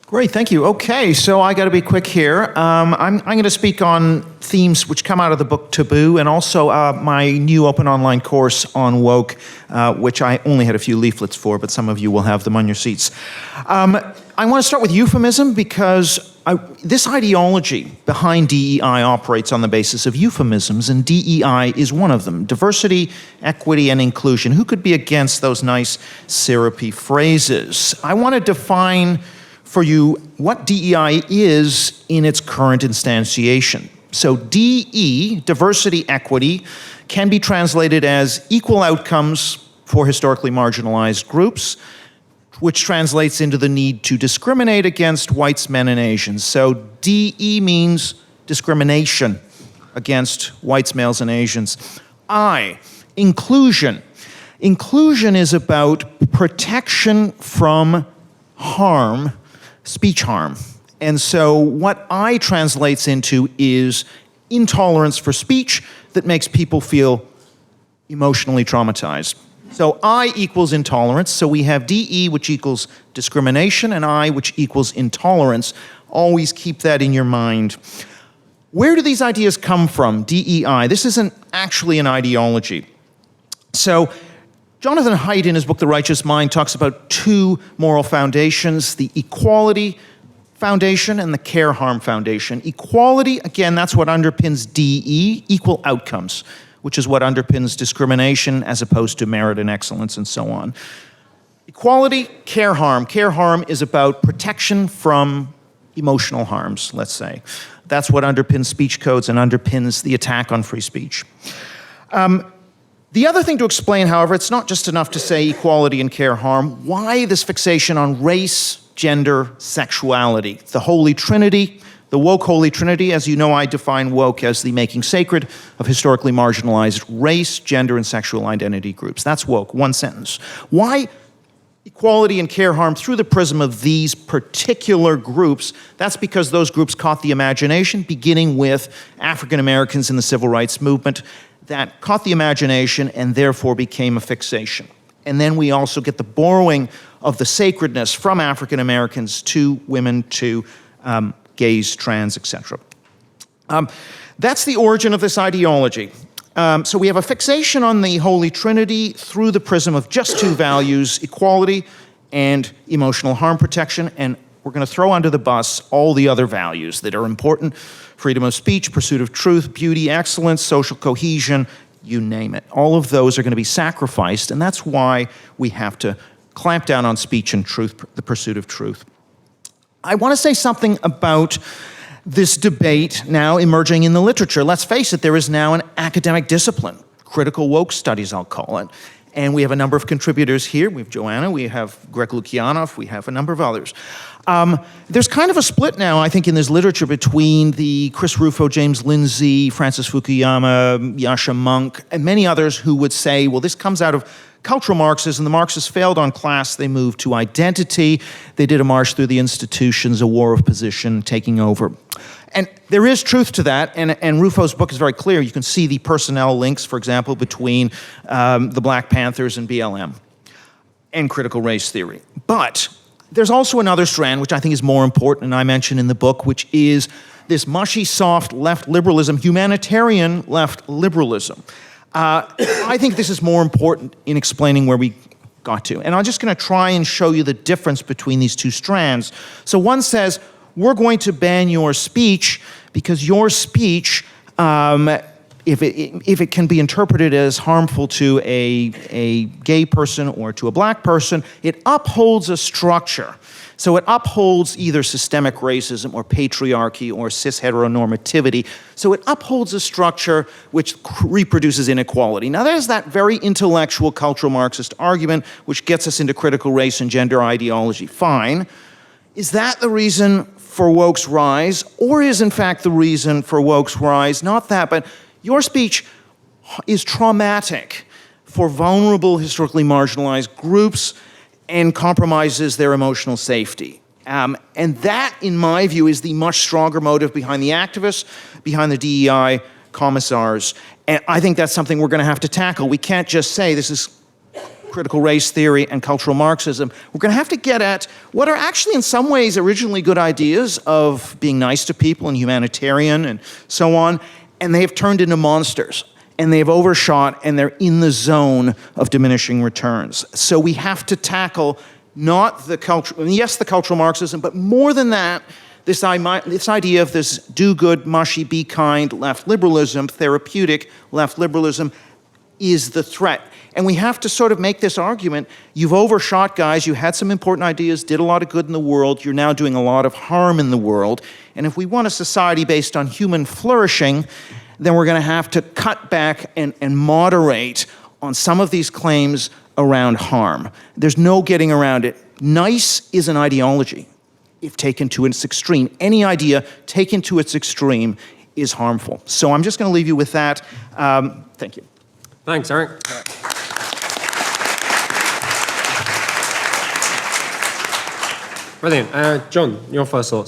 Great, thank you. Okay, so I got to be quick here. I'm going to speak on themes which come out of the book Taboo, and also my new open online course on woke, which I only had a few leaflets for, but some of you will have them on your seats. I want to start with euphemism because this ideology behind DEI operates on the basis of euphemisms, and DEI is one of them. Diversity, equity, and inclusion. Who could be against those nice syrupy phrases? I want to define for you what DEI is in its current instantiation. So DE, diversity, equity, can be translated as equal outcomes for historically marginalized groups, which translates into the need to discriminate against whites, men, and Asians. So DE means discrimination against whites, males, and Asians. I, inclusion. Inclusion is about protection from harm, speech harm. And so what I translates into is intolerance for speech that makes people feel emotionally traumatized. So I equals intolerance, so we have DE, which equals discrimination, and I, which equals intolerance. Always keep that in your mind. Where do these ideas come from, DEI? This isn't actually an ideology. So Jonathan Haidt, in his book, The Righteous Mind, talks about two moral foundations, the equality foundation and the care harm foundation. Equality, again, that's what underpins DE, equal outcomes, which is what underpins discrimination as opposed to merit and excellence and so on. Equality, care harm. Care harm is about protection from emotional harms, let's say. That's what underpins speech codes and underpins the attack on free speech. The other thing to explain, however, it's not just enough to say equality and care harm. Why this fixation on race, gender, sexuality? The Holy Trinity, the woke Holy Trinity. As you know, I define woke as the making sacred of historically marginalized race, gender, and sexual identity groups. That's woke, one sentence. Why equality and care harm through the prism of these particular groups? That's because those groups caught the imagination, beginning with African Americans in the civil rights movement. That caught the imagination and therefore became a fixation. And then we also get the borrowing of the sacredness from African Americans to women, to gays, trans, etc. That's the origin of this ideology. So we have a fixation on the Holy Trinity through the prism of just two values, equality and emotional harm protection, and we're going to throw under the bus all the other values that are important: freedom of speech, pursuit of truth, beauty, excellence, social cohesion, you name it. All of those are going to be sacrificed, and that's why we have to clamp down on speech and truth, the pursuit of truth. I want to say something about this debate now emerging in the literature. Let's face it, there is now an academic discipline, critical woke studies, I'll call it. And we have a number of contributors here. We have Joanna, we have Greg Lukianoff, we have a number of others. There's kind of a split now, I think, in this literature between the Chris Rufo, James Lindsay, Francis Fukuyama, Yascha Mounk, and many others who would say, well, this comes out of cultural Marxists, and the Marxists failed on class. They moved to identity. They did a march through the institutions, a war of position, taking over. And there is truth to that, and Rufo's book is very clear. You can see the personnel links, for example, between the Black Panthers and BLM and critical race theory. But there's also another strand, which I think is more important, and I mention in the book, which is this mushy, soft left liberalism, humanitarian left liberalism. I think this is more important in explaining where we got to. And I'm just going to try and show you the difference between these two strands. So one says, we're going to ban your speech because your speech, if it can be interpreted as harmful to a gay person or to a black person, it upholds a structure. So it upholds either systemic racism or patriarchy or cis heteronormativity. So it upholds a structure which reproduces inequality. Now there's that very intellectual cultural Marxist argument which gets us into critical race and gender ideology. Fine. Is that the reason for woke's rise? Or is in fact the reason for woke's rise not that, but your speech is traumatic for vulnerable, historically marginalized groups and compromises their emotional safety. And that, in my view, is the much stronger motive behind the activists, behind the DEI commissars. And I think that's something we're going to have to tackle. We can't just say this is critical race theory, and cultural Marxism, we're going to have to get at what are actually in some ways originally good ideas of being nice to people and humanitarian and so on, and they have turned into monsters. And they've overshot, and they're in the zone of diminishing returns. So we have to tackle not the cultural, yes, the cultural Marxism, but more than that, this idea of this do good, mushy, be kind, left liberalism, therapeutic left liberalism is the threat. And we have to sort of make this argument, you've overshot, guys, you had some important ideas, did a lot of good in the world, you're now doing a lot of harm in the world, and if we want a society based on human flourishing, then we're going to have to cut back and moderate on some of these claims around harm. There's no getting around it. Nice is an ideology if taken to its extreme. Any idea taken to its extreme is harmful. So I'm just going to leave you with that. Thank you. Thanks, Eric. Brilliant. John, your first thoughts.